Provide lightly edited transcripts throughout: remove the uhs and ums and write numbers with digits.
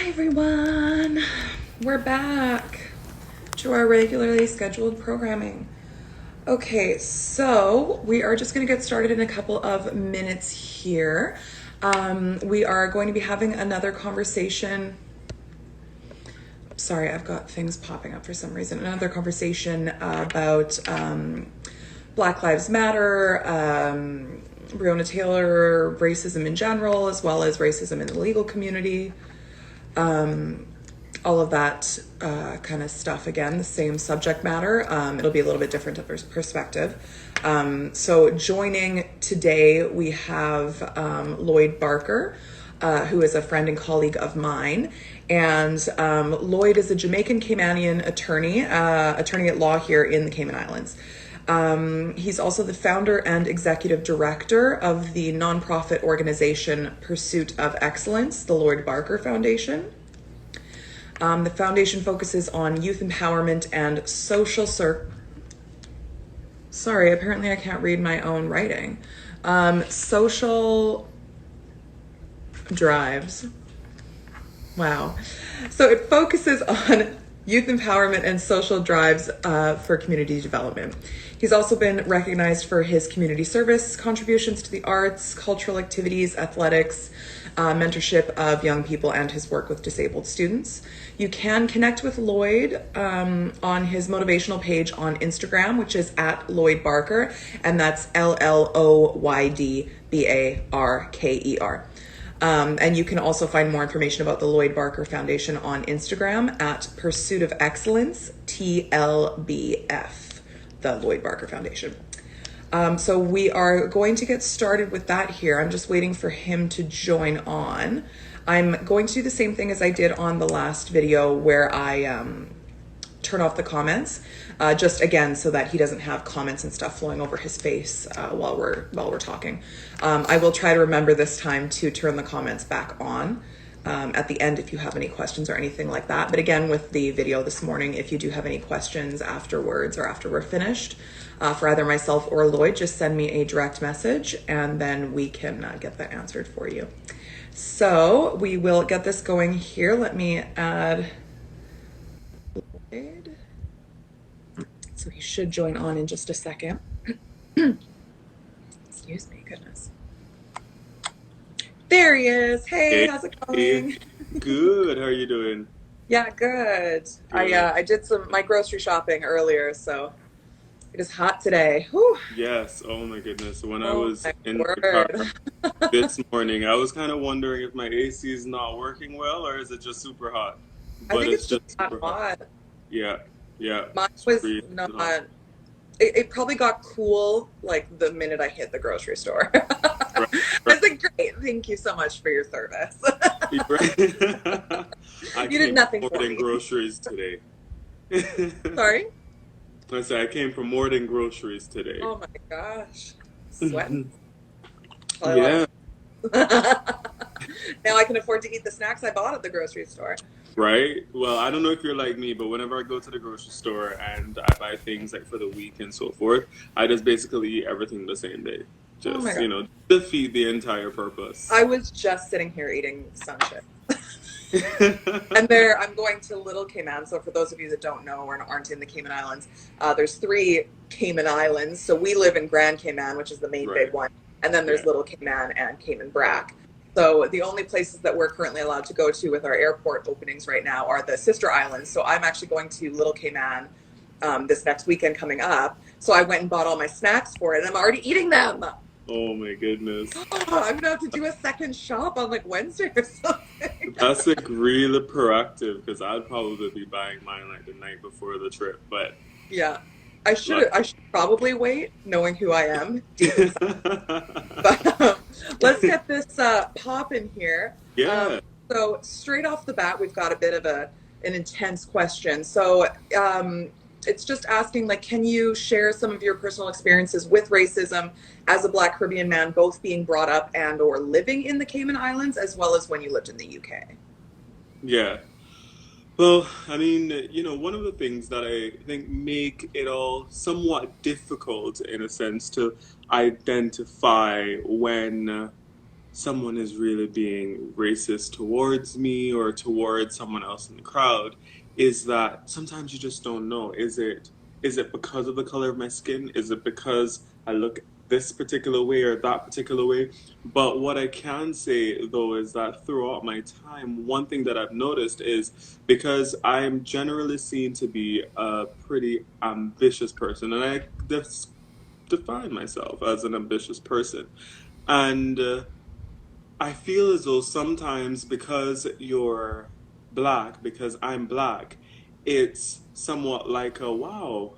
Hi everyone, we're back to our regularly scheduled programming. Okay, so we are just going to get started in a couple of minutes here. We are going to be having another conversation. Sorry, I've got things popping up for some reason. Another conversation about Black Lives Matter, Breonna Taylor, racism in general, as well as racism in the legal community. All of that kind of stuff. Again, the same subject matter. It'll be a little bit different perspective. So joining today, we have Lloyd Barker, who is a friend and colleague of mine. And Lloyd is a Jamaican Caymanian attorney at law here in the Cayman Islands. He's also the founder and executive director of the nonprofit organization Pursuit of Excellence, the Lloyd Barker Foundation. The foundation focuses on youth empowerment and social Sorry, apparently I can't read my own writing. Social drives. Wow. So it focuses on youth empowerment and social drives for community development. He's also been recognized for his community service contributions to the arts, cultural activities, athletics, mentorship of young people, and his work with disabled students. You can connect with Lloyd on his motivational page on Instagram, which is at Lloyd Barker, and that's LLOYDBARKER. And you can also find more information about the Lloyd Barker Foundation on Instagram at Pursuit of Excellence, TLBF, the Lloyd Barker Foundation. So we are going to get started with that here. I'm just waiting for him to join on. I'm going to do the same thing as I did on the last video where I turn off the comments, just again so that he doesn't have comments and stuff flowing over his face while we're talking. I will try to remember this time to turn the comments back on at the end if you have any questions or anything like that. But again, with the video this morning, if you do have any questions afterwards or after we're finished, for either myself or Lloyd, just send me a direct message and then we can get that answered for you. So we will get this going here. Let me add Lloyd. So he should join on in just a second. Excuse me, goodness. There he is. Hey, how's it going? Good. How are you doing? Yeah, good. I did my grocery shopping earlier, so it is hot today. Whew. Yes. Oh my goodness. When I Oh was my in the car word. this morning, I was kind of wondering if my AC is not working well or is it just super hot? I But think it's it's just just that super hot. hot. Yeah. Yeah. Mine It's was freezing hot. not. It probably got cool like the minute I hit the grocery store. Right. I was like, great, thank you so much for your service. Right. I You did came from nothing more for than me. groceries today. Sorry? I said I came from more than groceries today. Oh my gosh. Sweating. Probably a lot Yeah. of Now I can afford to eat the snacks I bought at the grocery store. Right? Well, I don't know if you're like me, but whenever I go to the grocery store and I buy things like for the week and so forth, I just basically eat everything the same day. Oh my Just, god. defeat the entire purpose. I was just sitting here eating sun chips. And I'm going to Little Cayman. So for those of you that don't know or aren't in the Cayman Islands, there's 3 Cayman Islands. So we live in Grand Cayman, which is the main big Right. one. And then there's Yeah. Little Cayman and Cayman Brac. So the only places that we're currently allowed to go to with our airport openings right now are the sister islands. So I'm actually going to Little Cayman this next weekend coming up. So I went and bought all my snacks for it and I'm already eating them. Oh my goodness. I'm gonna have to do a second shop on like Wednesday or something. That's like really proactive because I'd probably be buying mine like the night before the trip, but Yeah, I should luck. probably wait, knowing who I am deep inside. But let's get this pop in here. Um, Yeah. so straight off the bat, we've got a bit of an intense question. So it's just asking, like, can you share some of your personal experiences with racism as a Black Caribbean man, both being brought up and or living in the Cayman Islands, as well as when you lived in the UK? Yeah. Well, I mean, one of the things that I think make it all somewhat difficult in a sense to identify when someone is really being racist towards me or towards someone else in the crowd is that sometimes you just don't know. Is it because of the color of my skin? Is it because I look this particular way or that particular way? But what I can say though is that throughout my time, one thing that I've noticed is because I'm generally seen to be a pretty ambitious person, and I define myself as an ambitious person. And I feel as though sometimes because you're black, because I'm black, it's somewhat like a wow,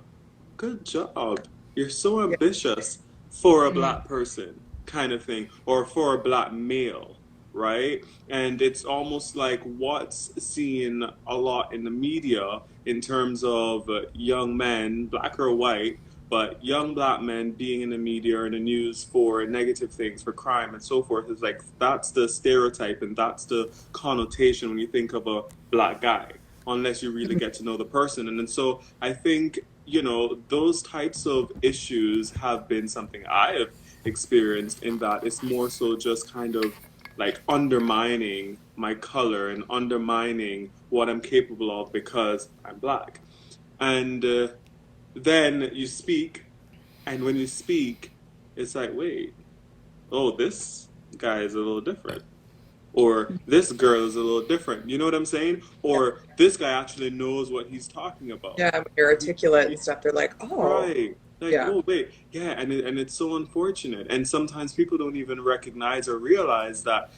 good job. You're so Yeah. ambitious for a Mhm. black person, kind of thing, or for a black male, right? And it's almost like what's seen a lot in the media in terms of young men, black or white, but young black men being in the media or in the news for negative things, for crime and so forth, is like that's the stereotype and that's the connotation when you think of a black guy, unless you really get to know the person. And then so I think, those types of issues have been something I have experienced in that it's more so just kind of like undermining my color and undermining what I'm capable of because I'm black. And then you speak, and when you speak, it's like, wait, oh, this guy is a little different. Or this girl is a little different. You know what I'm saying? Yeah. Or this guy actually knows what he's talking about. Yeah, when you're articulate and stuff, they're like, oh, Right. Like, yeah, oh wait, yeah, and it's so unfortunate. And sometimes people don't even recognize or realize that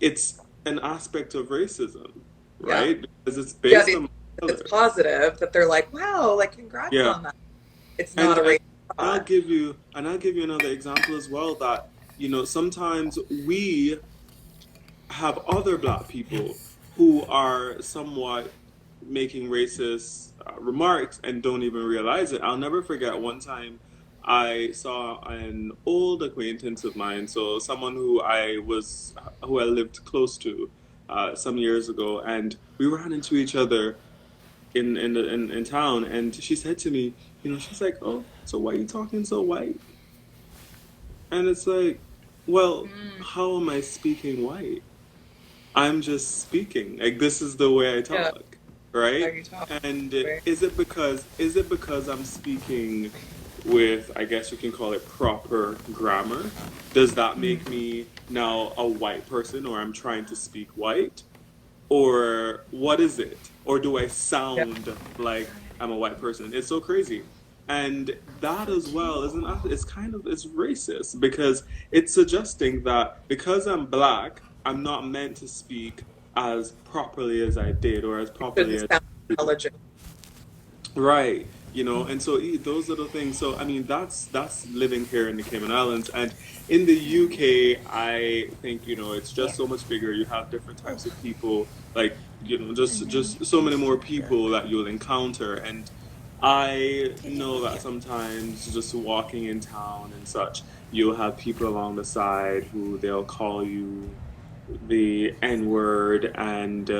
it's an aspect of racism, yeah, right? Because it's yeah. based on It's color. positive that they're like, wow, like congrats Yeah. on that. It's And not a and race thought. I'll give you another example as well that, sometimes we have other black people who are somewhat making racist remarks and don't even realize it. I'll never forget one time I saw an old acquaintance of mine, so someone who I lived close to some years ago, and we ran into each other in town, and she said to me, she's like, "Oh, so why are you talking so white?" And it's like, well, Mm, how am I speaking white? I'm just speaking. Like this is the way I yeah, talk, how right? you talk. And Right? is it because I'm speaking with, I guess you can call it, proper grammar? Does that make Mm. me now a white person, or I'm trying to speak white? Or what is it? Or do I Yeah, sound like I'm a white person? It's so crazy. And that as well isn't it's racist because it's suggesting that because I'm black, I'm not meant to speak as properly as I did or as you properly shouldn't as sound intelligent. right, and so those little things. So I mean, that's living here in the Cayman Islands, and in the UK, I think it's just so much bigger. You have different types of people, like just so many more people that you'll encounter, and I know that sometimes just walking in town and such, you'll have people along the side who they'll call you the N word and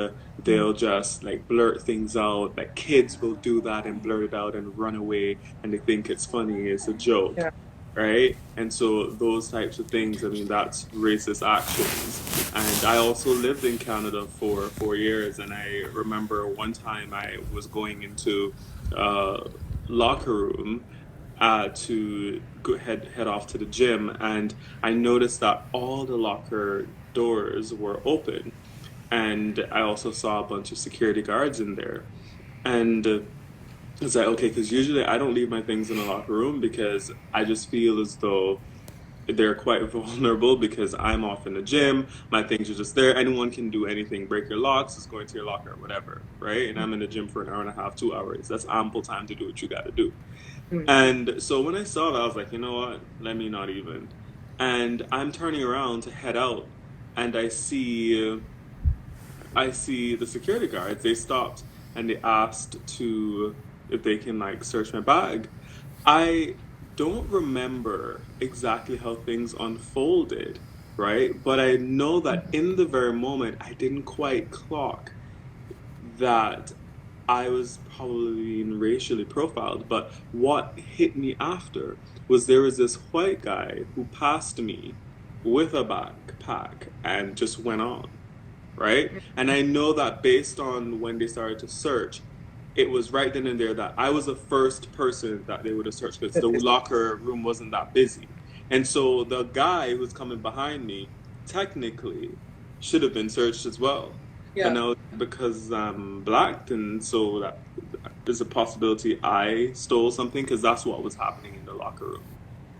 they'll just like blurt things out. Like kids will do that and blurt it out and run away and they think it's funny, it's a joke, Yeah. right? And so those types of things, I mean, that's racist actions. And I also lived in Canada for 4 years, and I remember one time I was going into uh, locker room to head off to the gym, and I noticed that all the locker doors were open, and I also saw a bunch of security guards in there, and it's like okay, because usually I don't leave my things in the locker room because I just feel as though they're quite vulnerable because I'm off in the gym. My things are just there. Anyone can do anything, break your locks, just go into your locker, whatever, right? And I'm in the gym for an hour and a half, 2 hours. That's ample time to do what you got to do. Mm. And so when I saw that, I was like, you know what? Let me not even. And I'm turning around to head out, and I see the security guards. They stopped and they asked to if they can like search my bag. I don't remember exactly how things unfolded, right? But I know that in the very moment, I didn't quite clock that I was probably being racially profiled. But what hit me after was there was this white guy who passed me, with a backpack and just went on, right? And I know that based on when they started to search, it was right then and there that I was the first person that they would have searched because the locker room wasn't that busy. And so the guy who's coming behind me technically should have been searched as well. But Yeah, now because I'm black, and so that there's a possibility I stole something because that's what was happening in the locker room.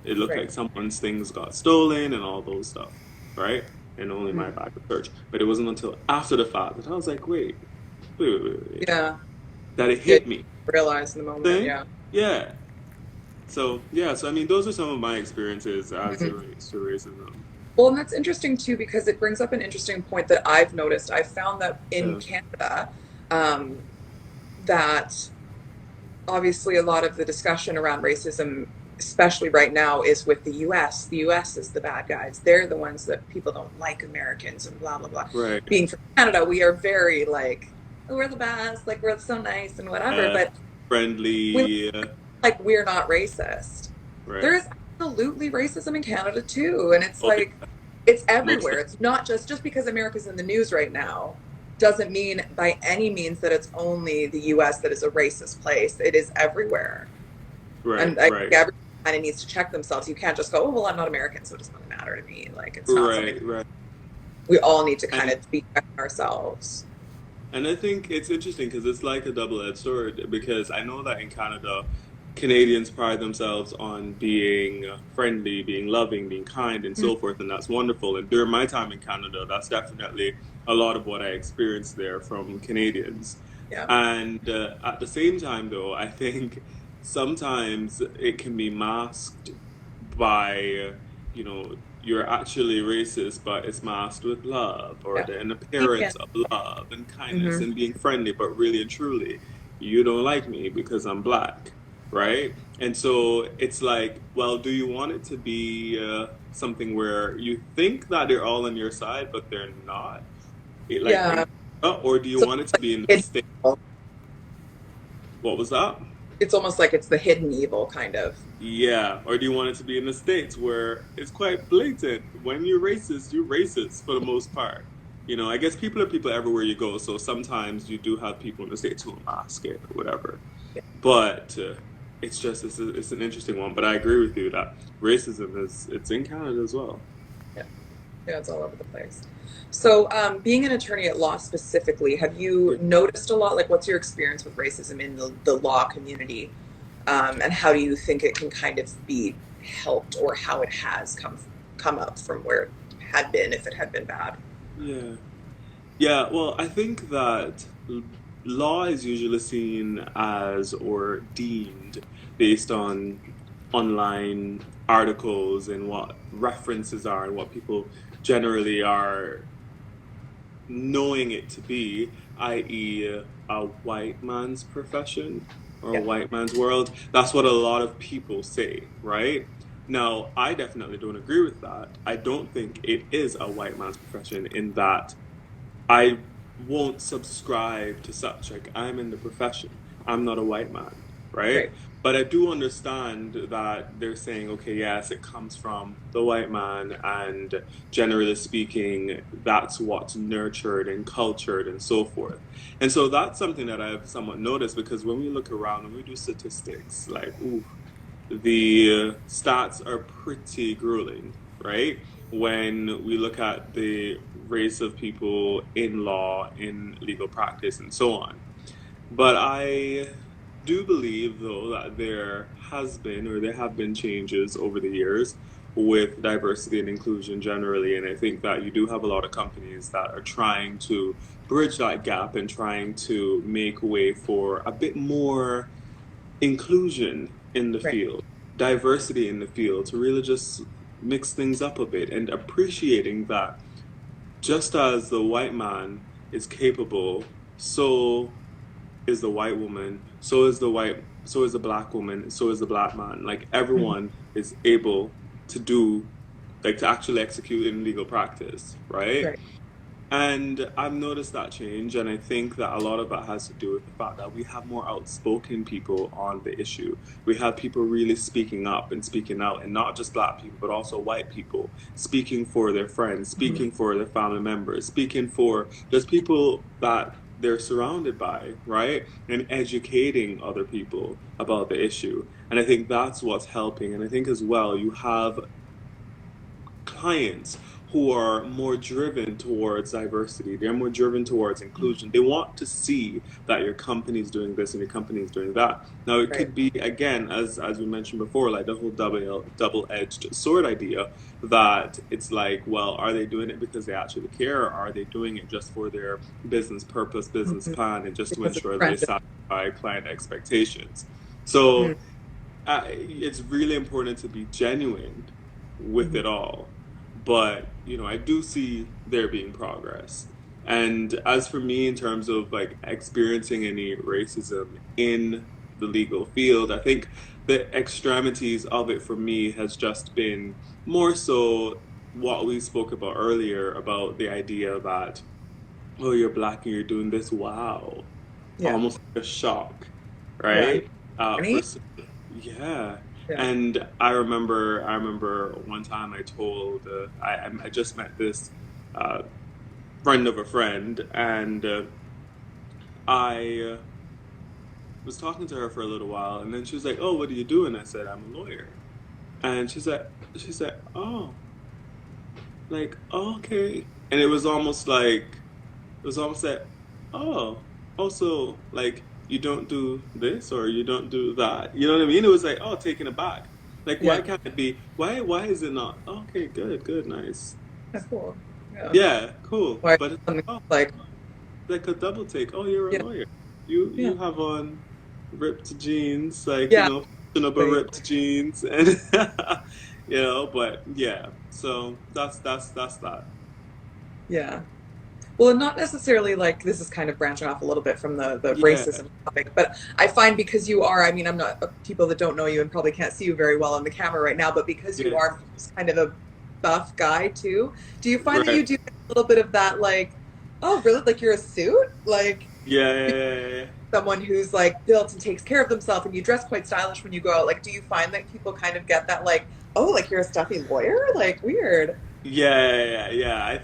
It looked right. like someone's things got stolen and all those stuff, right? And only my Mhm. bag was searched. But it wasn't until after the fact that I was like, wait, Yeah, that it yeah. hit me. Realize in the moment. Thing? Yeah. Yeah. So yeah, so I mean those are some of my experiences as it Mhm. relates to racism. Well, and that's interesting too because it brings up an interesting point that I've noticed. I've found that in Yeah. Canada, um, that obviously a lot of the discussion around racism, especially right now, is with the US. The US is the bad guys. They're the ones that people don't like Americans and blah, blah, blah. Right. Being from Canada, we are very like, oh, we're the best, like we're so nice and whatever. Uh, But we friendly. like we're not racist. There Right. is absolutely racism in Canada too. And it's Oh like, yeah. it's Most everywhere. of It's not just because America's in the news right now doesn't mean by any means that it's only the US that is a racist place. It is everywhere. right, And I think right. everyone kind of needs to check themselves. You can't just go, oh, well, I'm not American, so it doesn't really matter to me. Like, it's not something Right, right. we all need to kind And of be checking ourselves. And I think it's interesting because it's like a double-edged sword because I know that in Canada, Canadians pride themselves on being friendly, being loving, being kind, and Mhm. so forth, and that's wonderful. And during my time in Canada, that's definitely a lot of what I experienced there from Canadians. Yeah. And at the same time, though, I think sometimes it can be masked by, you're actually racist, but it's masked with love or Yeah. an You can. appearance of love and kindness Hmm. and being friendly, but really and truly, you don't like me because I'm black, right? And so it's like, well, do you want it to be something where you think that they're all on your side, but they're not? Yeah. Or do you So want it it's to like be in the hidden state? evil. What was that? It's almost like it's the hidden evil, kind of. Yeah, or do you want it to be in the States where it's quite blatant? When you're racist for the most part. I guess people are people everywhere you go, so sometimes you do have people in the States who mask it or whatever. Yeah. But it's an interesting one. But I agree with you that racism it's in Canada as well. Yeah. Yeah. It's all over the place. So, being an attorney at law specifically, have you noticed a lot? Like, what's your experience with racism in the law community? And how do you think it can kind of be helped, or how it has come up from where it had been, if it had been bad? Yeah. Yeah, well, I think that law is usually seen as or deemed based on online articles and what references are and what people generally are knowing it to be, i.e., a white man's profession or a Yeah. white man's world. That's what a lot of people say, right? Now, I definitely don't agree with that. I don't think it is a white man's profession in that I won't subscribe to such. Like, I'm in the profession. I'm not a white man, right? Right. But I do understand that they're saying, okay, yes, it comes from the white man, and generally speaking, that's what's nurtured and cultured and so forth. And so that's something that I've somewhat noticed because when we look around and we do statistics, like, ooh, the stats are pretty grueling, right? When we look at the race of people in law, in legal practice, and so on. But I do believe, though, that there has been or there have been changes over the years with diversity and inclusion generally. And I think that you do have a lot of companies that are trying to bridge that gap and trying to make way for a bit more inclusion in the Right. field, diversity in the field, to really just mix things up a bit and appreciating that just as the white man is capable, so is the white woman, so is the black woman, so is the black man. Like Mhm. everyone is able to do, like to actually execute in legal practice, right? Right. And I've noticed that change, and I think that a lot of that has to do with the fact that we have more outspoken people on the issue. We have people really speaking up and speaking out, and not just black people, but also white people speaking for their friends, Mhm. speaking for their family members, speaking for just people that they're surrounded by, right? And educating other people about the issue. And I think that's what's helping. And I think as well, you have clients who are more driven towards diversity. They're more driven towards inclusion. They want to see that your company is doing this and your company is doing that. Now, it Right. could be again, as we mentioned before, like the whole double-edged sword idea that it's like, well, are they doing it because they actually care, or are they doing it just for their business purpose, business Mhm. plan, and just to Because it's ensure they trending. satisfy client expectations? Mhm. So it's really important to be genuine with Mhm. it all. But, I do see there being progress. And as for me, in terms of like experiencing any racism in the legal field, I think the extremities of it for me has just been more so what we spoke about earlier about the idea that, oh, you're black and you're doing this, wow, Yeah. almost like a shock, Yeah. right? For Funny. yeah, Yeah. and I remember one time I told I just met this uh, friend of a friend, and I was talking to her for a little while, and then she was like, "Oh, what do you do?" And I said, "I'm a lawyer," and she said, "Oh, like okay," and it was almost like, oh, also, like, you don't do this or you don't do that. You know what I mean? It was like, oh, taken aback. Like, why Yeah. can't it be? Why is it not? Okay, good, good, nice. That's cool. Yeah. Yeah, cool. Why But it's something like, oh, like, like a double take. Oh, you're a yeah. lawyer. You Yeah. you have on ripped jeans, like, Yeah. fashionable Like, ripped jeans, and but yeah. So that's that. yeah. Well, not necessarily like this is kind of branching off a little bit from the Yeah, racism topic, but I find because you are, I mean, I'm not people that don't know you and probably can't see you very well on the camera right now, but because you yeah, are kind of a buff guy too, do you find that right. you do a little bit of that like, oh, really? Like you're a suit? Like Yeah, yeah, yeah, yeah. someone who's like built and takes care of themselves and you dress quite stylish when you go out. Like, do you find that people kind of get that like, oh, like you're a stuffy lawyer? Like weird. Yeah, yeah, yeah, yeah. I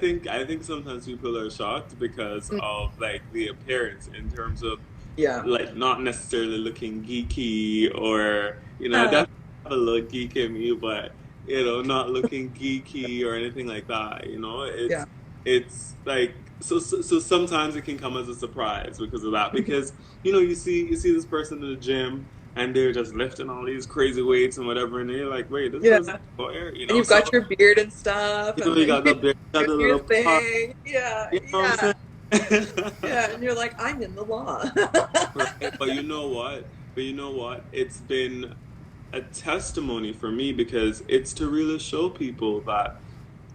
think sometimes people are shocked because Mm, of like the appearance in terms of yeah. like not necessarily looking geeky or Uh, definitely have a little geek in me, but not looking geeky or anything like that. yeah. It's like so sometimes it can come as a surprise because of that because you see this person in the gym and they're just lifting all these crazy weights and whatever, and you're like, wait, this Yeah. person's a lawyer, And you've so. got your beard and stuff and You like got the big, got doing the your little part. thing. Yeah, You know what yeah, I'm saying? yeah. And you're like, I'm in the law. Right. But you know what? It's been a testimony for me because it's to really show people that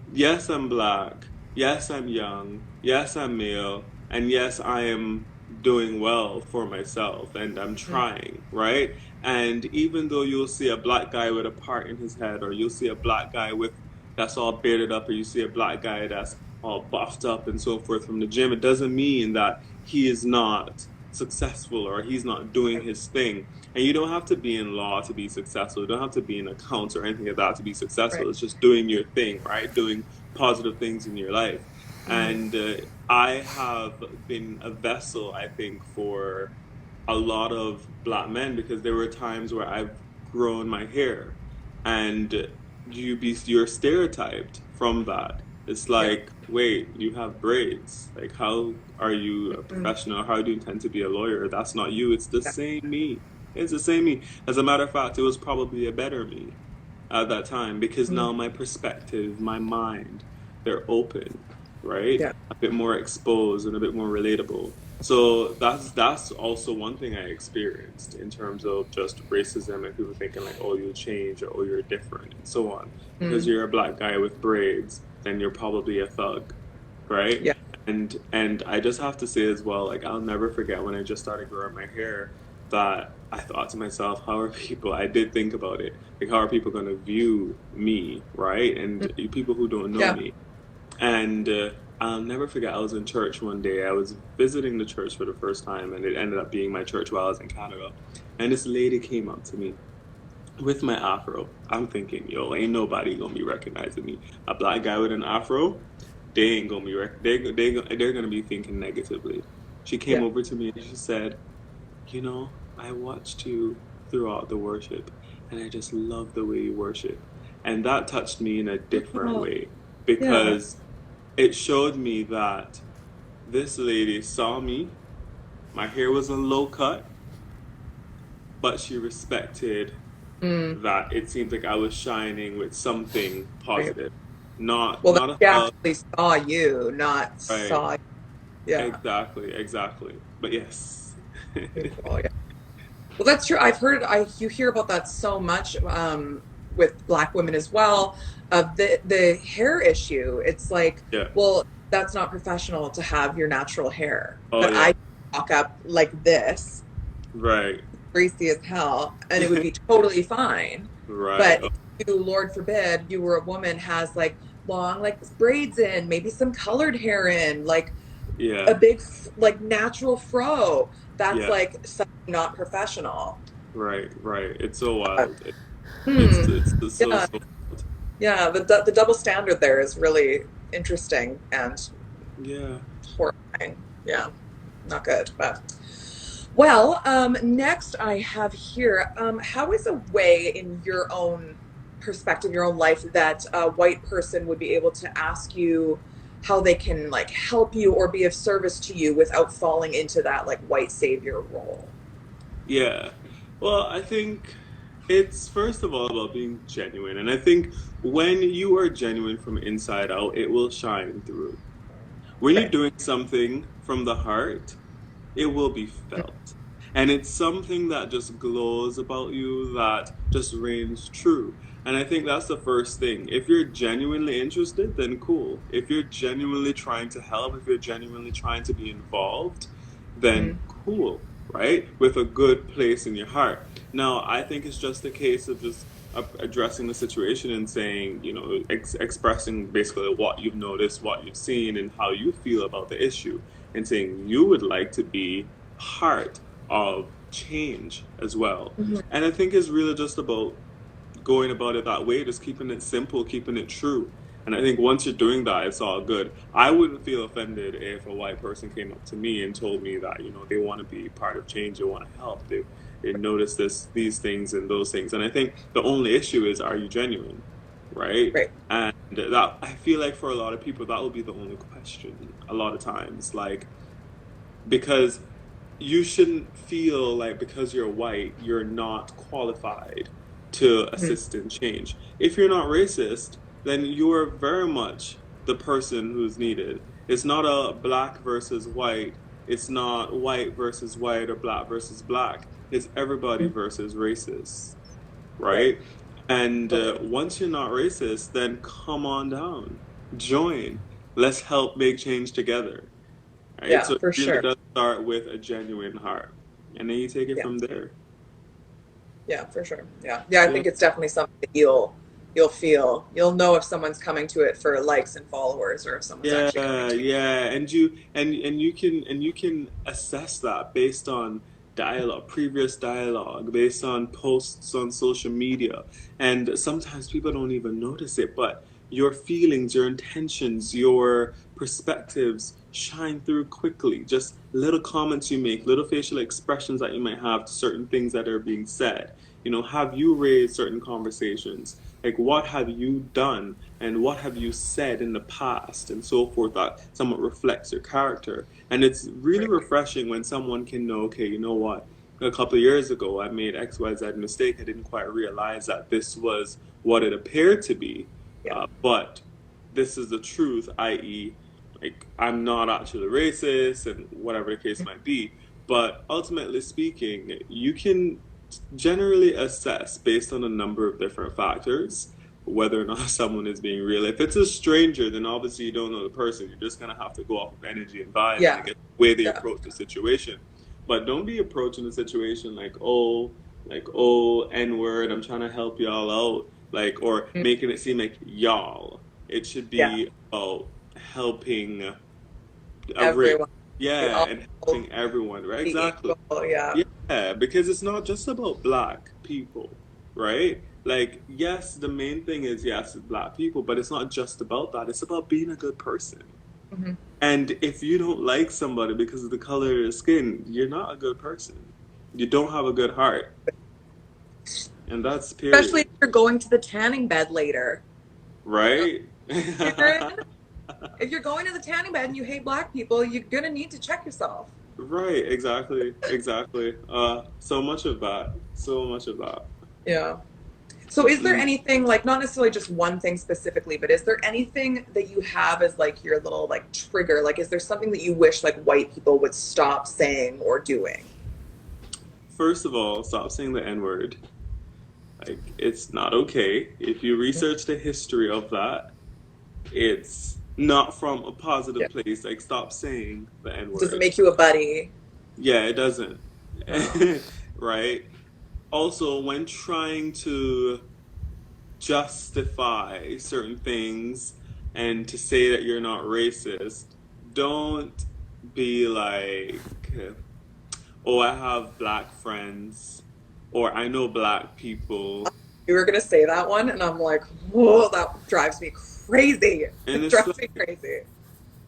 yes, I'm black. Yes, I'm young. Yes, I'm male. And yes, I am doing well for myself and I'm Mm, trying, right? And even though you'll see a black guy with a part in his head, or you'll see a black guy with that's all bearded up, or you see a black guy that's all buffed up and so forth from the gym, it doesn't mean that he is not successful or he's not doing his thing. And you don't have to be in law to be successful. You don't have to be in accounts or anything like that to be right. successful. It's just doing your thing, right? Doing positive things in your life. Mm, And I have been a vessel, I think, for a lot of black men because there were times where I've grown my hair and you're stereotyped from that. It's yeah. like, wait, you have braids. Like, how are you a Mm, professional? How do you intend to be a lawyer? That's not you. It's the yeah. same me. It's the same me. As a matter of fact, it was probably a better me at that time because Mm, now my perspective, my mind, they're open, right? yeah. A bit more exposed and a bit more relatable. So that's also one thing I experienced in terms of just racism and people thinking like, oh, you'll change or oh, you're different and so on. Because Mm, you're a black guy with braids, then you're probably a thug, right? yeah. And I just have to say as well, like I'll never forget when I just started growing my hair that I thought to myself, how are people, I did think about it, like how are people going to view me, right? Mm, And people who don't know yeah. me. And I'll never forget, I was in church one day. I was visiting the church for the first time, and it ended up being my church while I was in Canada. And this lady came up to me with my afro. I'm thinking, yo, ain't nobody gonna be recognizing me. A black guy with an afro, they ain't gonna be they're gonna be thinking negatively. She came Yeah. over to me and she said, you know, I watched you throughout the worship, and I just love the way you worship. And that touched me in a different Oh, way yeah. because it showed me that this lady saw me. My hair was a low cut, but she respected Mm, that it seemed like I was shining with something right. positive. Not Well, that not a she hug, actually saw you, not right? saw. Yeah. Exactly, exactly. But yes. Beautiful. Yeah. Well, that's true. I've heard you hear about that so much with Black women as well. The hair issue. It's like, Yeah. well, that's not professional to have your natural hair, Oh but yeah. I walk up like this, Right. greasy as hell, and it would be totally fine. Right. But Oh, if you, Lord forbid, you were a woman has like long like braids in, maybe some colored hair in, like yeah. a big like natural fro, that's Yeah. like something not professional. Right. Right. It's so Uh, wild. hmm. It's so Yeah, so wild. yeah. The double standard there is really interesting and Yeah. horrifying. Yeah, not good. But well, next I have here. How is a way in your own perspective, your own life, that a white person would be able to ask you how they can like help you or be of service to you without falling into that like white savior role? Yeah. Well, I think it's first of all about being genuine. And I think when you are genuine from inside out, it will shine through. When you're Right. doing something from the heart, it will be felt. And it's something that just glows about you that just reigns true. And I think that's the first thing. If you're genuinely interested, then cool. If you're genuinely trying to help, if you're genuinely trying to be involved, then Mm-hmm. cool, right? With a good place in your heart. Now, I think it's just a case of just addressing the situation and saying, expressing basically what you've noticed, what you've seen, and how you feel about the issue and saying you would like to be part of change as well. Mm-hmm. And I think it's really just about going about it that way, just keeping it simple, keeping it true. And I think once you're doing that, it's all good. I wouldn't feel offended if a white person came up to me and told me that, they want to be part of change, they want to help, they notice these things and those things. And I think the only issue is, are you genuine? Right? Right. And that I feel like for a lot of people that will be the only question a lot of times. Like because you shouldn't feel like because you're white, you're not qualified to Mm-hmm. assist in change. If you're not racist, then you're very much the person who's needed. It's not a black versus white. It's not white versus white or black versus black. It's everybody versus racist, Right. right? And Totally. once you're not racist, then come on down, join. Let's help make change together. Right? Yeah, So it for really sure. does start with a genuine heart. And then you take it Yeah. from there. Yeah, for sure. Yeah. Yeah, I Yeah. think it's definitely something that you'll feel. You'll know if someone's coming to it for likes and followers or if someone's actually coming Yeah, to yeah. And you can assess that based on dialogue, previous dialogue, based on posts on social media. And sometimes people don't even notice it, but your feelings, your intentions, your perspectives shine through quickly. Just little comments you make, little facial expressions that you might have to certain things that are being said. Have you raised certain conversations? Like, what have you done and what have you said in the past and so forth that somewhat reflects your character? And it's really Right. refreshing when someone can know, okay, you know what? A couple of years ago, I made XYZ mistake. I didn't quite realize that this was what it appeared to be. Yeah. But this is the truth, i.e., like, I'm not actually racist and whatever the case might be. But ultimately speaking, you can generally assess based on a number of different factors whether or not someone is being real. If it's a stranger, then obviously you don't know the person. You're just gonna have to go off of energy and vibe, and I Yeah. guess the way they Yeah. approach the situation. But don't be approaching the situation like N word. I'm trying to help y'all out, like or Mm. making it seem like y'all. It should Yeah. be about helping every, Everyone, yeah, and all helping everyone, right? be Exactly. equal. Yeah. Yeah, because it's not just about black people, right? Like, yes, the main thing is yes, it's black people, but it's not just about that. It's about being a good person. Mhm. And if you don't like somebody because of the color of their skin, you're not a good person. You don't have a good heart. And that's Especially period. if you're going to the tanning bed later. Right? Karen, if you're going to the tanning bed and you hate black people, you're gonna need to check yourself. Right, exactly, exactly. So much of that. So much of that. Yeah. So is there Mm. anything like not necessarily just one thing specifically, but is there anything that you have as like your little like trigger? Like is there something that you wish like white people would stop saying or doing? First of all, stop saying the N-word. Like, it's not okay. If you research the history of that, it's not from a positive Yeah. place. Like, stop saying the Does it N-word. make you a buddy? Yeah, it doesn't. No. Right? Also, when trying to justify certain things and to say that you're not racist, don't be like, oh, I have black friends, or I know black people. You were gonna say that one, and I'm like, whoa, that drives me crazy. And It it's drives me like, crazy.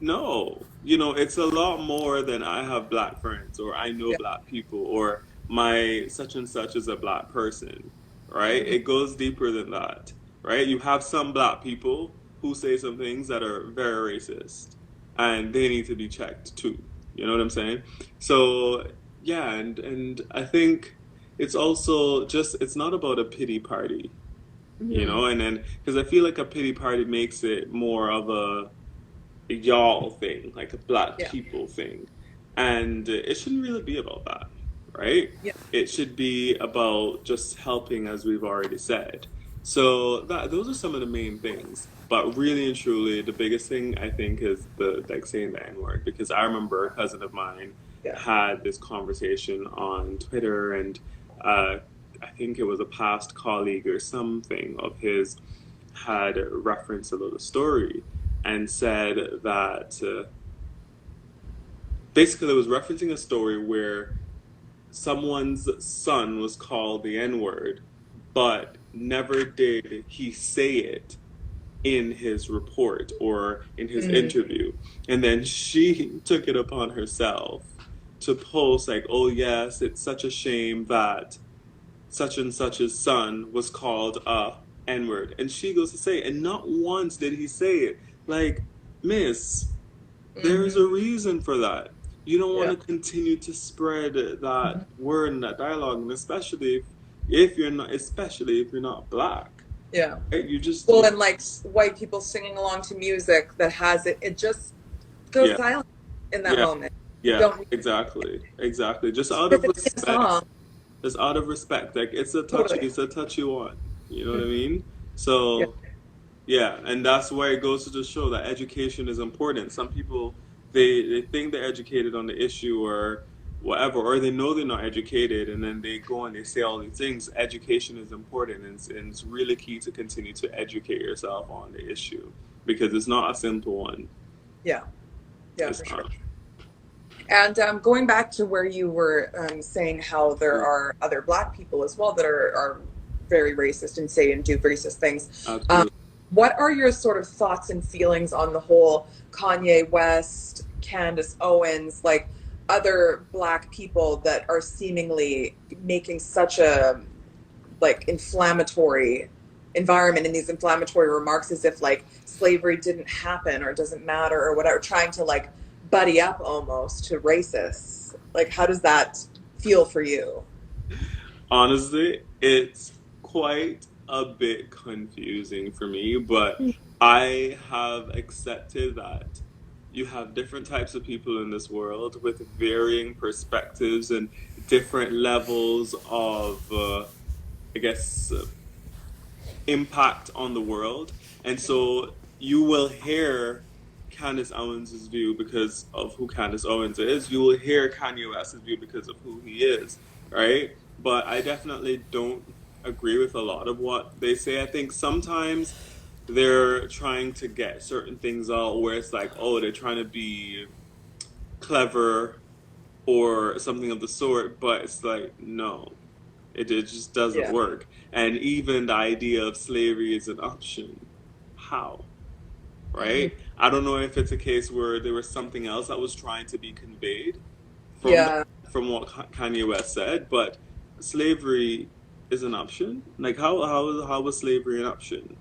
no, it's a lot more than I have black friends, or I know Yeah. black people, or my such and such is a black person, right? Mhm. It goes deeper than that, right? You have some black people who say some things that are very racist, and they need to be checked too. You know what I'm saying? So, yeah, and I think it's also just it's not about a pity party, Mhm. and then because I feel like a pity party makes it more of a y'all thing, like a black Yeah. people thing. And it shouldn't really be about that, right? Yeah. It should be about just helping, as we've already said. So that those are some of the main things. But really and truly, the biggest thing I think is the like saying the N word because I remember a cousin of mine Yeah. had this conversation on Twitter, and uh, I think it was a past colleague or something of his had referenced a little story and said that basically it was referencing a story where someone's son was called the N word, but never did he say it in his report or in his Mm. interview. And then she took it upon herself to post, like, oh, yes, it's such a shame that such and such's son was called a N word. And she goes to say, and not once did he say it. Like, miss, there's Hmm. a reason for that. You don't want Yeah. to continue to spread that word and that dialogue, and especially if you're not, especially if you're not black, Yeah. right? You just, Well, and like white people singing along to music that has it, it just goes yeah, silent in that yeah, moment. You yeah, don't need exactly, exactly. Just to out hear of the same respect, song. just out of respect. Like Totally. it's a touchy one. You know what I Mhm. mean? Yeah. So yeah, and that's where it goes to just show that education is important. Some people they think they're educated on the issue or whatever, or they know they're not educated, and then they go and they say all these things. Education is important, and it's really key to continue to educate yourself on the issue because it's not a simple one. Yeah. Yeah, It's for sure. not. And going back to where you were saying how there are other black people as well that are very racist and say and do racist things. Absolutely. What are your sort of thoughts and feelings on the whole Kanye West, Candace Owens, like other black people that are seemingly making such a like inflammatory environment in these inflammatory remarks as if like slavery didn't happen or doesn't matter or whatever, trying to like buddy up almost to racists. Like, how does that feel for you? Honestly, it's quite a bit confusing for me, but I have accepted that you have different types of people in this world with varying perspectives and different levels of, I guess, impact on the world. And so you will hear Candace Owens' view because of who Candace Owens is. You will hear Kanye West's view because of who he is, right? But I definitely don't agree with a lot of what they say. I think sometimes they're trying to get certain things out where it's like, oh, they're trying to be clever or something of the sort, but it's like, no, it just doesn't Yeah. work. And even the idea of slavery is an option. How? Mm. Right? I don't know if it's a case where there was something else that was trying to be conveyed from Yeah. from what Kanye West said, but slavery is an option. Like how was slavery an option?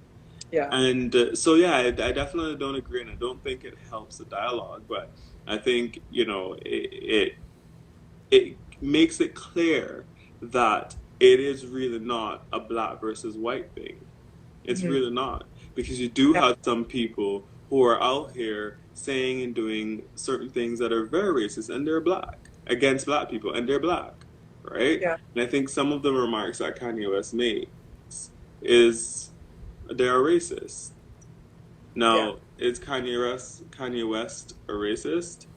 Yeah. And so yeah, I definitely don't agree, and I don't think it helps the dialogue. But I think it makes it clear that it is really not a black versus white thing. It's Hmm. really not. Because you do Yeah. have some people who are out here saying and doing certain things that are very racist, and they're black, against black people, and they're black, right? Yeah. And I think some of the remarks that Kanye West makes is they are racist. Yeah. Now, is Kanye West a racist?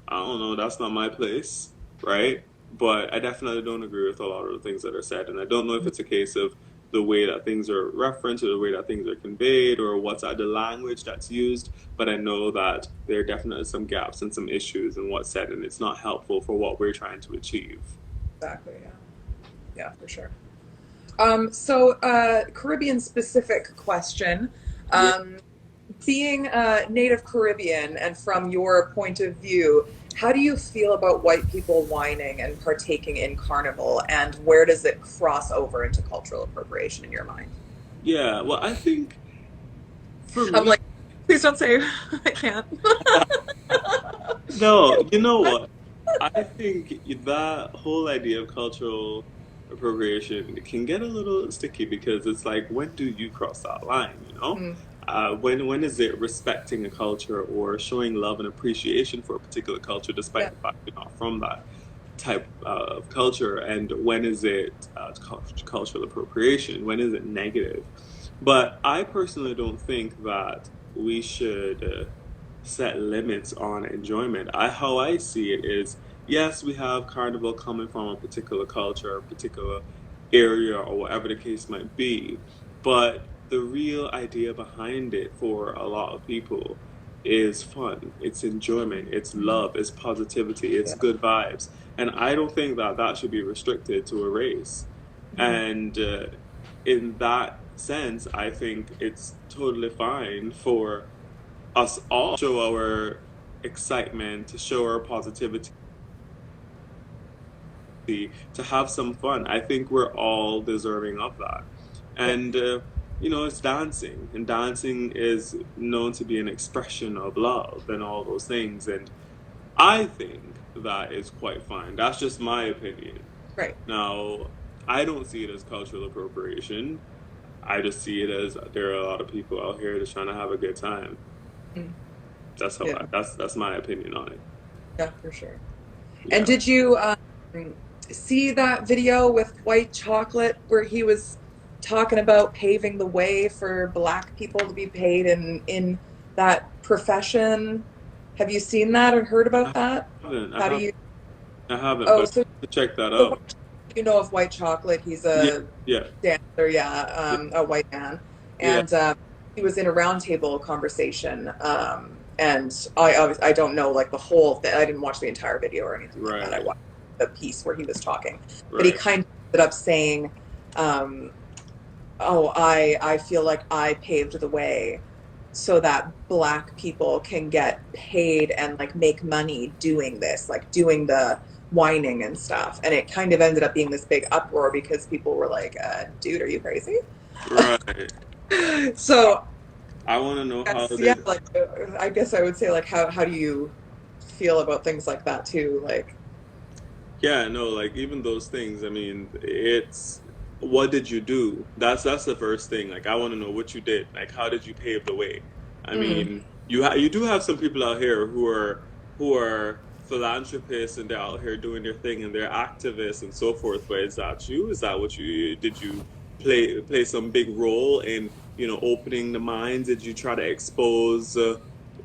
I don't know. That's not my place, right? But I definitely don't agree with a lot of the things that are said, and I don't know if it's a case of the way that things are referenced or the way that things are conveyed or what's the language that's used. But I know that there are definitely some gaps and some issues in what's said, and it's not helpful for what we're trying to achieve. Exactly. Yeah. Yeah, for sure. Caribbean specific question. Yeah, Um, Being native Caribbean and from your point of view, how do you feel about white people whining and partaking in carnival, and where does it cross over into cultural appropriation in your mind? yeah. Well, I think for I'm me, like, please don't say I can't. no, you know what? I think that whole idea of cultural appropriation can get a little sticky because it's like, when do you cross that line, you know? Mm, When is it respecting a culture or showing love and appreciation for a particular culture despite yeah. the fact you're not from that type of culture? And when is it cultural appropriation? When is it negative? But I personally don't think that we should set limits on enjoyment. How I see it is, yes, we have carnival coming from a particular culture, a particular area, or whatever the case might be, but the real idea behind it for a lot of people is fun, it's enjoyment, it's Mhm. love, it's positivity, it's Yeah. good vibes. And I don't think that that should be restricted to a race. Mhm. And in that sense, I think it's totally fine for us all show our excitement, to show our positivity, to have some fun. I think we're all deserving of that. Yeah. And, it's dancing, and dancing is known to be an expression of love and all those things. And I think that is quite fine. That's just my opinion. Right. Now, I don't see it as cultural appropriation. I just see it as there are a lot of people out here just trying to have a good time. Mm. That's how Yeah. that's my opinion on it. Yeah, for sure. And Yeah. did you see that video with White Chocolate where he was talking about paving the way for Black people to be paid in that profession? Have you seen that or heard about I that? haven't. I How do haven't. you? I haven't, Oh, but so to check that the out. you know of White Chocolate? He's Yeah, a yeah, dancer, yeah, yeah, a white man, yeah. and he was in a roundtable conversation. And I don't know like the whole thing. I didn't watch the entire video or anything like that. I Right, watched the piece where he was talking, but he right. kind of ended up saying, um, "Oh, I feel like I paved the way." So that Black people can get paid and like make money doing this, like doing the whining and stuff. And it kind of ended up being this big uproar because people were like, dude, are you crazy? Right. So I want to know how that's, yeah, they. like I guess I would say like how do you feel about things like that too? Like, Yeah, no, like even those things. I mean, it's what did you do? That's the first thing. Like I want to know what you did. Like how did you pave the way? I mm, mean, you do have some people out here who are philanthropists and they're out here doing their thing and they're activists and so forth. But is that you? Is that what you did? You play some big role in opening the minds? Did you try to expose?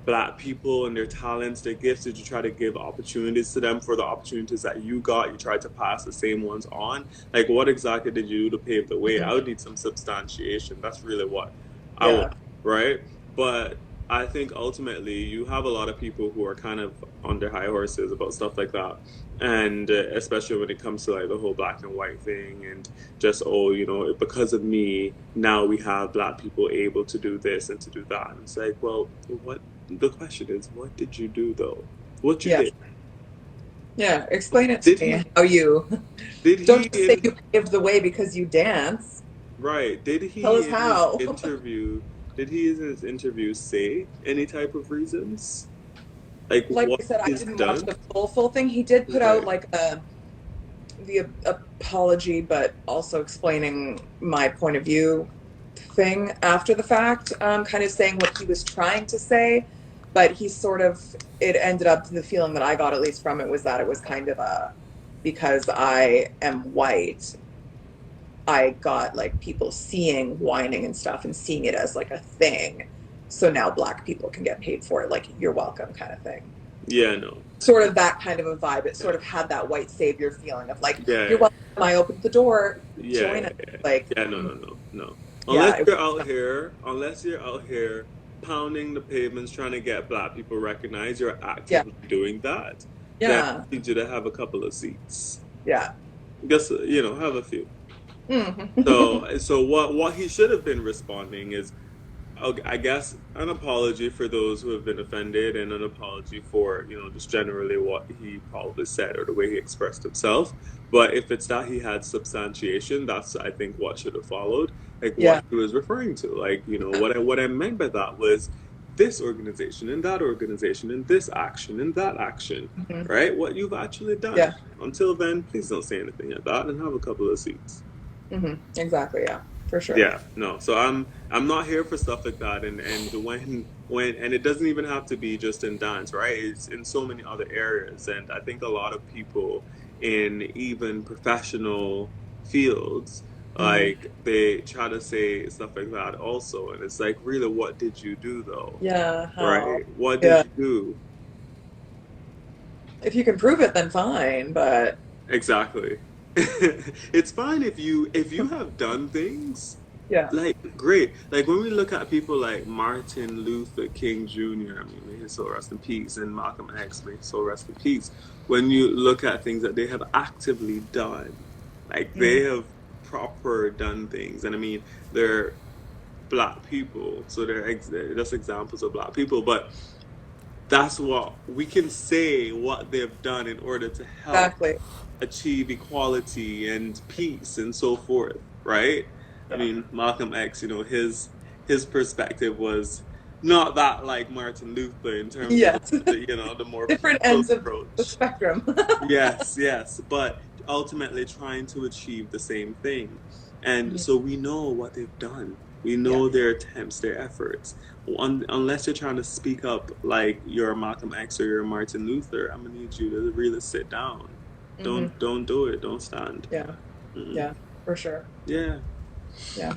Black people and their talents, their gifts? Did you try to give opportunities to them for the opportunities that you got? You tried to pass the same ones on? Like, what exactly did you do to pave the way? mm, I would need some substantiation. That's really what I would, Yeah. right? But I think ultimately you have a lot of people who are kind of on their high horses about stuff like that. And especially when it comes to like the whole black and white thing and just, oh, because of me, now we have black people able to do this and to do that. And it's like, well, the question is, what did you do though? What you Yeah. did? Yeah. Explain it to Did me he, how you did don't he just say in, you paved the way because you dance. right, Tell us how. did he in his interview say any type of reasons? Like Like what I said, I he's didn't watch done? the full thing. He did put out Right. like the apology, but also explaining my point of view thing after the fact, kind of saying what he was trying to say. But he sort of, it ended up, the feeling that I got at least from it was that it was kind of because I am white, I got like people seeing whining and stuff and seeing it as like a thing. So now black people can get paid for it, like you're welcome kind of thing. Yeah, no. Sort of that kind of a vibe. It Yeah. sort of had that white savior feeling of like, you're Yeah. welcome, I opened the door, Yeah, join yeah, us. yeah. Like, Yeah, no, no, no, no. yeah, it Unless you're out here pounding the pavements trying to get black people recognized, you're yeah, actively doing that, then yeah, I need you to have a couple of seats. yeah. Just, have a few. Mm. So what he should have been responding is, okay, I guess an apology for those who have been offended and an apology for, just generally what he probably said or the way he expressed himself. But if it's that he had substantiation, that's, I think, what should have followed. Like Yeah, what he was referring to. Like, what I meant by that was this organization and that organization and this action and that action, hmm, right? What you've actually done. yeah, Until then, please don't say anything like that and have a couple of seats. hmm, exactly, yeah, for sure. Yeah, no. So I'm not here for stuff like that. And when and it doesn't even have to be just in dance, right? It's in so many other areas. And I think a lot of people in even professional fields, Hmm. like they try to say stuff like that also. And it's like, really, what did you do though? Yeah, how? Right? What did Yeah, you do? if you can prove it, then fine. But Exactly. It's fine if you have done things. yeah, Like, great. Like, when we look at people like Martin Luther King Jr., I mean, may his soul rest in peace, and Malcolm X, may his soul rest in peace. When you look at things that they have actively done, like, they mm, have proper done things. And I mean, they're black people, so they're just examples of black people. But that's what we can say what they've done in order to help exactly. achieve equality and peace and so forth, right? I Yeah. mean, Malcolm X, his perspective was not that like Martin Luther in terms of Yes. the more Different peaceful ends of the approach. spectrum. Yes, yes, but ultimately trying to achieve the same thing. And Mhm. so we know what they've done. We Yeah. know their attempts, their efforts. Unless you're trying to speak up like you're Malcolm X or you're Martin Luther, I'm gonna need you to really sit down. Hmm. Don't do it. Don't stand. Yeah. Mm-mm. Yeah. For sure. Yeah. Yeah.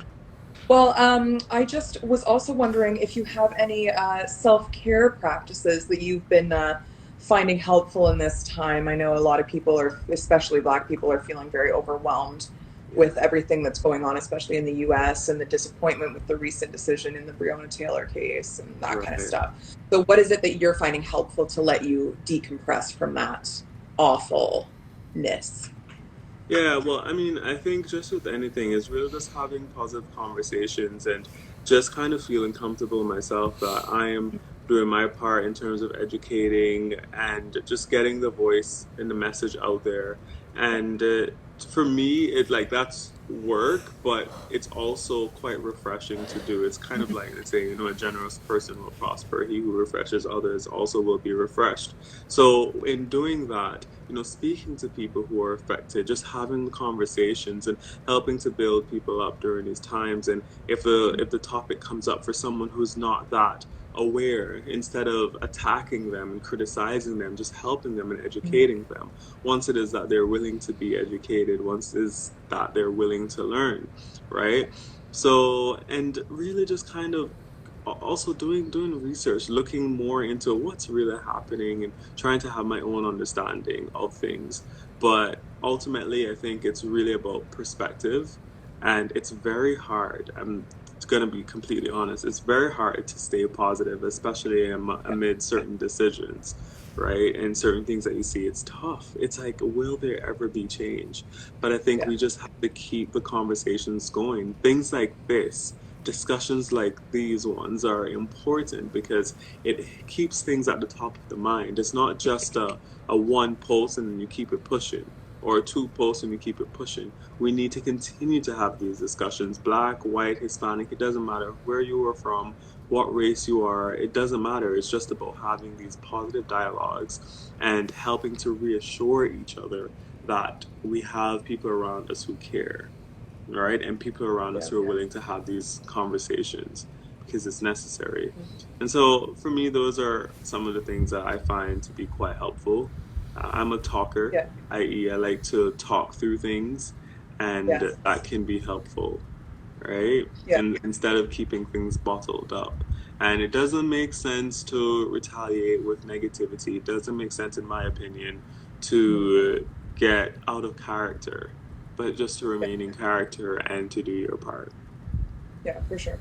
Well, I just was also wondering if you have any self-care practices that you've been finding helpful in this time. I know a lot of people are, especially Black people, are feeling very overwhelmed Yeah. with everything that's going on, especially in the US and the disappointment with the recent decision in the Breonna Taylor case and that kind of Right. stuff. So, what is it that you're finding helpful to let you decompress from that awfulness? Yeah, well, I mean, I think just with anything, it's really just having positive conversations and just kind of feeling comfortable in myself that I am doing my part in terms of educating and just getting the voice and the message out there. And for me, it like that's work, but it's also quite refreshing to do. It's kind of like they say, a generous person will prosper. He who refreshes others also will be refreshed. So in doing that, speaking to people who are affected, just having conversations and helping to build people up during these times. And if the topic comes up for someone who's not that aware, instead of attacking them and criticizing them, just helping them and Mhm. educating them. Once it is that they're willing to be educated, once it is that they're willing to learn, right? So, and really just kind of also doing research, looking more into what's really happening and trying to have my own understanding of things. But ultimately, I think it's really about perspective, and it's very hard. going to be completely honest, it's very hard to stay positive, especially Yeah. amid certain decisions, right? And certain things that you see, it's tough. It's like, will there ever be change? But I think Yeah. we just have to keep the conversations going. Things like this, discussions like these ones are important because it keeps things at the top of the mind. It's not just a one post and then you keep it pushing, or a two posts and you keep it pushing. We need to continue to have these discussions. Black, white, Hispanic, it doesn't matter where you are from, what race you are, it doesn't matter. It's just about having these positive dialogues and helping to reassure each other that we have people around us who care, right? And people around us Yeah. who are willing to have these conversations because it's necessary. And so for me, those are some of the things that I find to be quite helpful. I'm a talker, Yeah. i.e., I like to talk through things, and Yes. that can be helpful, right? Yeah. And instead of keeping things bottled up. And it doesn't make sense to retaliate with negativity. It doesn't make sense, in my opinion, to get out of character, but just to Yeah. remain in character and to do your part. Yeah, for sure.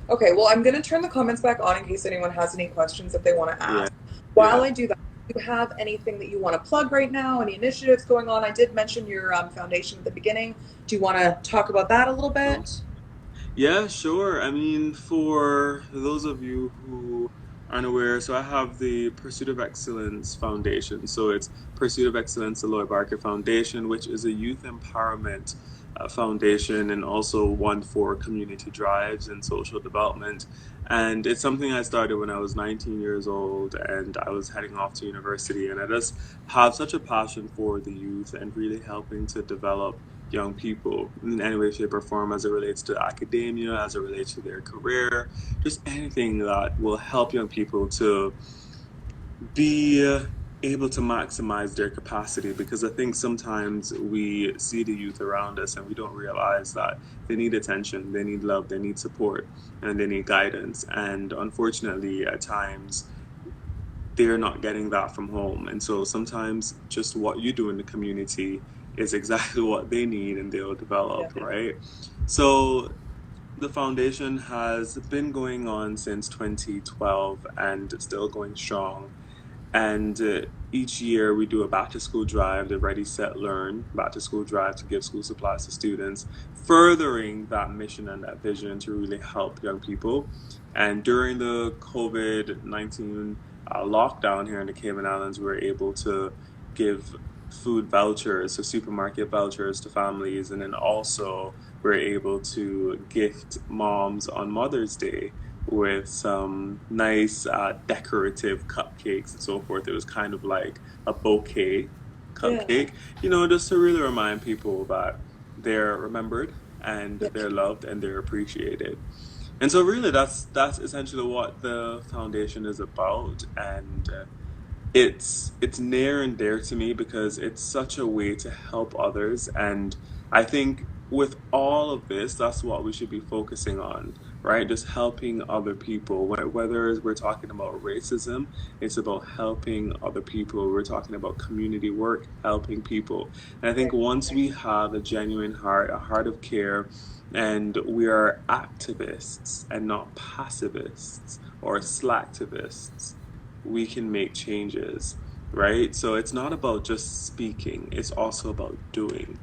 Okay, well, I'm going to turn the comments back on in case anyone has any questions that they want to Yeah, ask. While yeah. I do that, do you have anything that you want to plug right now? Any initiatives going on? I did mention your foundation at the beginning. Do you want to talk about that a little Oh. bit? Yeah, sure. I mean, for those of you who aren't aware, so I have the Pursuit of Excellence Foundation. So it's Pursuit of Excellence, the Lloyd Barker Foundation, which is a youth empowerment foundation and also one for community drives and social development. And it's something I started when I was 19 years old and I was heading off to university. And I just have such a passion for the youth and really helping to develop young people in any way, shape, or form as it relates to academia, as it relates to their career, just anything that will help young people to be able to maximize their capacity. Because I think sometimes we see the youth around us and we don't realize that they need attention, they need love, they need support, and they need guidance. And unfortunately, at times, they're not getting that from home. And so sometimes just what you do in the community is exactly what they need and they'll Yeah. develop, right? So the foundation has been going on since 2012 and still going strong. And each year we do a back to school drive, the Ready, Set, Learn back to school drive to give school supplies to students, furthering that mission and that vision to really help young people. And during the COVID-19 lockdown here in the Cayman Islands, we were able to give food vouchers, so supermarket vouchers to families, and then also we're able to gift moms on Mother's Day with some nice decorative cupcakes and so forth. It was kind of like a bouquet Yeah. cupcake, just to really remind people that they're remembered and Yeah. they're loved and they're appreciated. And so really that's essentially what the foundation is about. And it's near and dear to me because it's such a way to help others. And I think with all of this, that's what we should be focusing on, right? Just helping other people. Whether we're talking about racism, it's about helping other people. We're talking about community work, helping people. And I think once we have a genuine heart, a heart of care, and we are activists and not passivists or slacktivists, we can make changes, right? So it's not about just speaking, it's also about doing,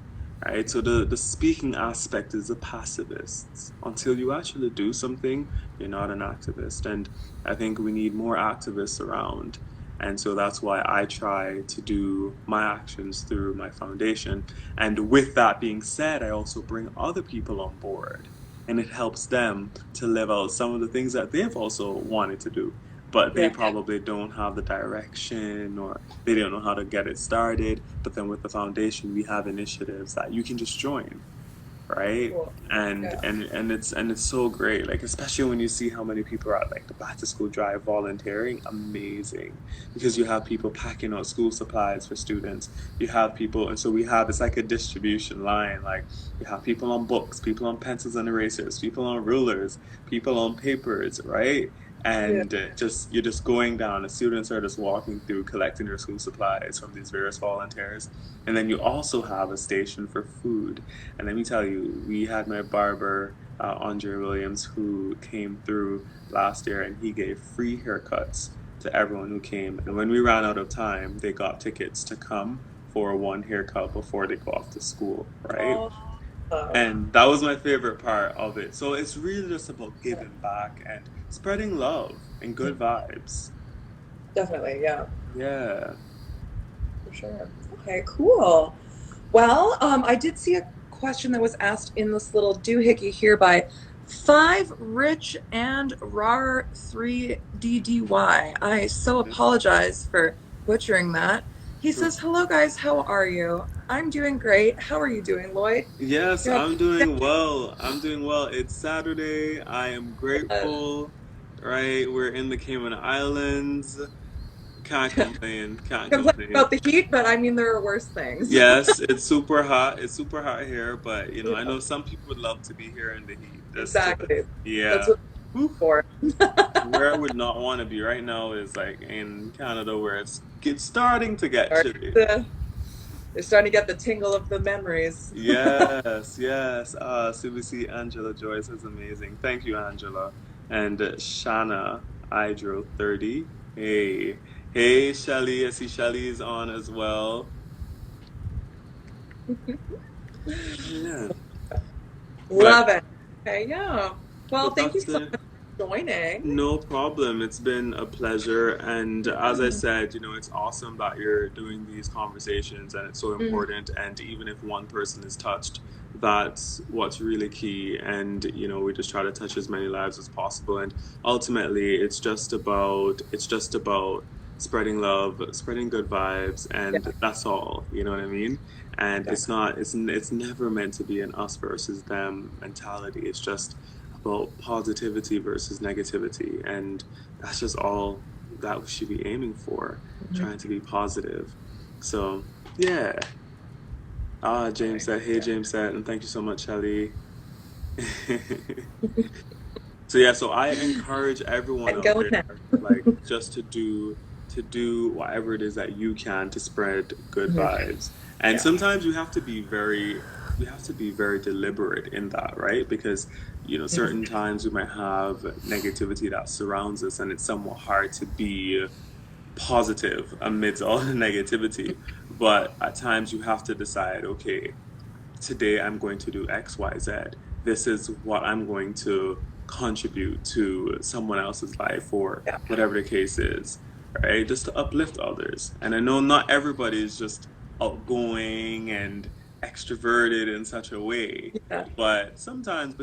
right? So the speaking aspect is the passivists. Until you actually do something, you're not an activist. And I think we need more activists around. And so that's why I try to do my actions through my foundation. And with that being said, I also bring other people on board. And it helps them to live out some of the things that they've also wanted to do, but they Yeah. probably don't have the direction or they don't know how to get it started. But then with the foundation, we have initiatives that you can just join, right? Cool. And Yeah. and it's so great, like especially when you see how many people are at like the back to school drive volunteering. Amazing, because you have people packing out school supplies for students. You have people, and so we have, it's like a distribution line. Like you have people on books, people on pencils and erasers, people on rulers, people on papers, right? Yeah. And just you're just going down. The students are just walking through, collecting their school supplies from these various volunteers, and then you also have a station for food. And let me tell you, we had my barber Andre Williams, who came through last year, and he gave free haircuts to everyone who came. And when we ran out of time, they got tickets to come for one haircut before they go off to school, right? Oh, And that was my favorite part of it. So it's really just about giving back and spreading love and good vibes. definitely, yeah, Yeah. for sure. Okay, cool. Well, I did see a question that was asked in this little doohickey here by Five Rich and Rar 3DDY. I so apologize for butchering that. He says, "Hello guys, how are you? I'm doing great. How are you doing, Lloyd?" Yes, You're I'm doing well. I'm doing well. It's Saturday. I am like, grateful, right? We're in the Cayman Islands. Can't complain. Can't complain complain. about the heat, but I mean there are worse things. Yes, it's super hot. It's super hot here, but I Yeah, know some people would love to be here in the heat. exactly. That's Yeah. what Whew. it's for. Where I would not want to be right now is like in Canada where it's starting to get Or chilly. they're starting to get the tingle of the memories. Yes, yes. So we see Angela Joyce is amazing. Thank you, Angela. And Shana Hydro 30. Hey. Hey, Shelly. I see Shelly is on as well. Yeah. But Love it. Okay, yeah. Well, but thank you that's so the much for joining. No problem. It's been a pleasure. And as I said, it's awesome that you're doing these conversations and it's so Mm, important. And even if one person is touched, that's what's really key. And, we just try to touch as many lives as possible. And ultimately, it's just about spreading love, spreading good vibes, yeah, and that's all. You know what I mean? And yeah. it's never meant to be an us versus them mentality. It's just about positivity versus negativity, and that's just all that we should be aiming for, Mhm. trying to be positive. So yeah. James Right. said, hey Yeah. James said, and thank you so much, Shelly. So yeah, so I encourage everyone And out going now. there, like, just to do whatever it is that you can to spread good Mhm. vibes. And Yeah. sometimes we have to be very deliberate in that, right? Because, certain Mhm. times we might have negativity that surrounds us, and it's somewhat hard to be positive amidst all the negativity. But at times you have to decide, okay, today I'm going to do X, Y, Z. This is what I'm going to contribute to someone else's life or Yeah. whatever the case is, right? Just to uplift others. And I know not everybody is just outgoing and extroverted in such a way, Yeah. but sometimes,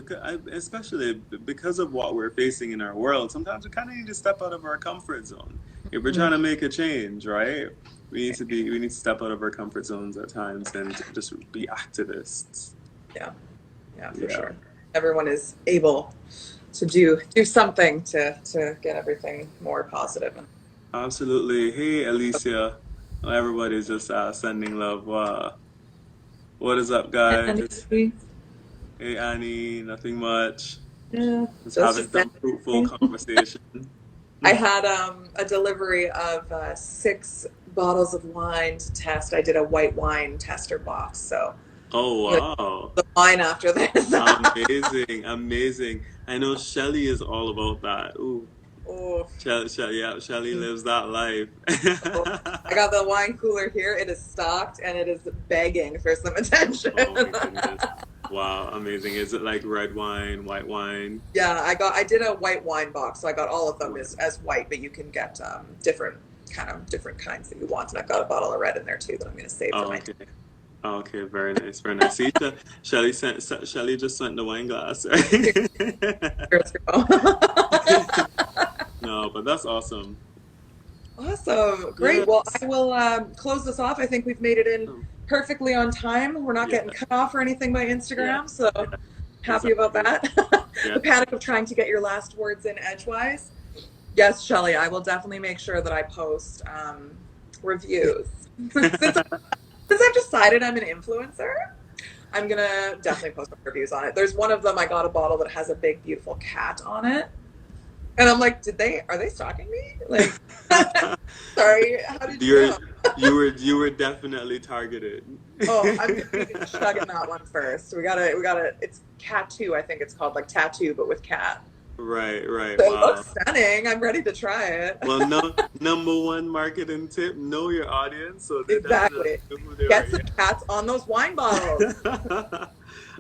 especially because of what we're facing in our world, sometimes we kind of need to step out of our comfort zone if we're trying Mhm. to make a change, right? We need to step out of our comfort zones at times and just be activists. Yeah. Yeah, for Yeah, sure. Everyone is able to do something to get everything more positive. absolutely. Hey, Alicia. Everybody's just sending love. What is up, And guys? Hey, Annie. Nothing much. yeah, Just having just some fruitful anything. conversation. I had a delivery of 6 bottles of wine to test. I did a white wine tester box, so Oh, I'm gonna wow. the wine after this. Amazing, amazing. I know Shelly is all about that. Ooh, Oh, Shelly, yeah, Shelly lives that life. oh, I got the wine cooler here. It is stocked and it is begging for some attention. Oh my goodness. Wow, amazing. Is it like red wine, white wine? Yeah, I did a white wine box, so I got all of them Right. as white, but you can get different kinds that you want. And I've got a bottle of red in there too that I'm going to save for Oh, my. okay. Oh, okay, very nice, very nice. See, Shelly just sent the wine glass, right? Cheers, girl. No, but that's awesome. Awesome. Great. Well, Yes. I will close this off. I think we've made it in perfectly on time. We're not Yeah, getting cut off or anything by yeah, Instagram, so yeah, happy about exactly. that. Yeah. The panic of trying to get your last words in edgewise. Yes, Shelly, I will definitely make sure that I post reviews. Since I've decided I'm an influencer, I'm gonna definitely post my reviews on it. There's one of them, I got a bottle that has a big, beautiful cat on it. And I'm like, are they stalking me? Like, sorry, how did you You're know? You were definitely targeted. Oh, I'm gonna be chugging that one first. We gotta. It's Tattoo, I think it's called, like tattoo, but with cat. Right, right. So it Wow. looks stunning. I'm ready to try it. Well, no, number one marketing tip: know your audience, so they definitely Exactly. know who they are. Get some cats on those wine bottles. Yeah.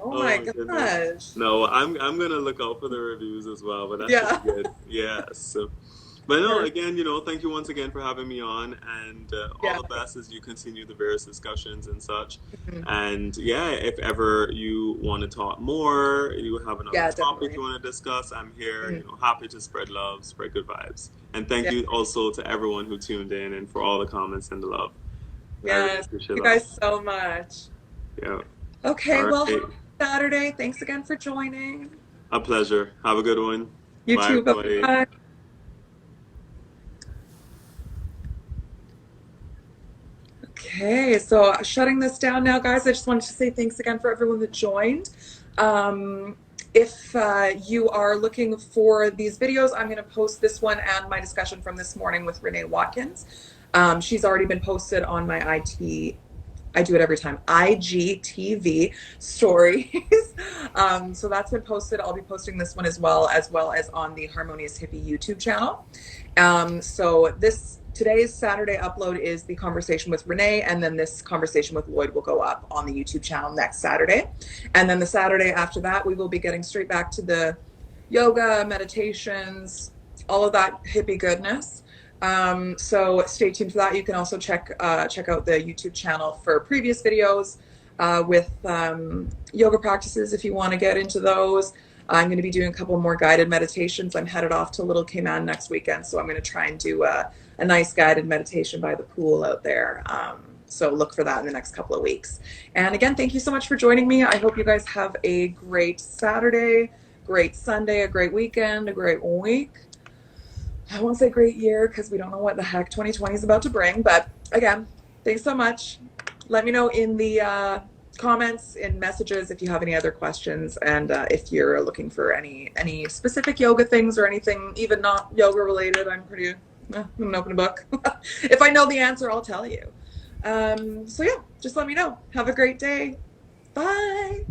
Oh Oh my my goodness. gosh. No, I'm gonna look out for the reviews as well, but that should Yeah. be good. Yes. But no, Perfect. again, thank you once again for having me on, and all Yeah. the best as you continue the various discussions and such. Mhm. And yeah, if ever you want to talk more, you have another Yeah, topic definitely. you want to discuss, I'm here, Mhm. happy to spread love, spread good vibes. And thank Yeah. you also to everyone who tuned in and for all the comments and the love. I really Yes. appreciate You that. guys so much. Yeah. Okay, All well, have right. a Saturday. Thanks again for joining. A pleasure. Have a good one. You Bye, too. Bye everybody. bye. Okay, so shutting this down now, guys. I just wanted to say thanks again for everyone that joined. If you are looking for these videos, I'm going to post this one and my discussion from this morning with Renee Watkins. She's already been posted on my I do it every time, IGTV stories. So that's been posted. I'll be posting this one as well as on the Harmonious Hippy YouTube channel. So today's Saturday upload is the conversation with Renee, and then this conversation with Lloyd will go up on the YouTube channel next Saturday. And then the Saturday after that, we will be getting straight back to the yoga, meditations, all of that hippie goodness. So stay tuned for that. You can also check out the YouTube channel for previous videos with yoga practices if you want to get into those. I'm going to be doing a couple more guided meditations. I'm headed off to Little Cayman next weekend, so I'm going to try and do a nice guided meditation by the pool out there. So look for that in the next couple of weeks. And again, thank you so much for joining me. I hope you guys have a great Saturday, great Sunday, a great weekend, a great week. I won't say great year because we don't know what the heck 2020 is about to bring. But again, thanks so much. Let me know in the comments, in messages, if you have any other questions, and if you're looking for any specific yoga things or anything, even not yoga related. I'm an open book. If I know the answer, I'll tell you. So yeah, just let me know. Have a great day. Bye.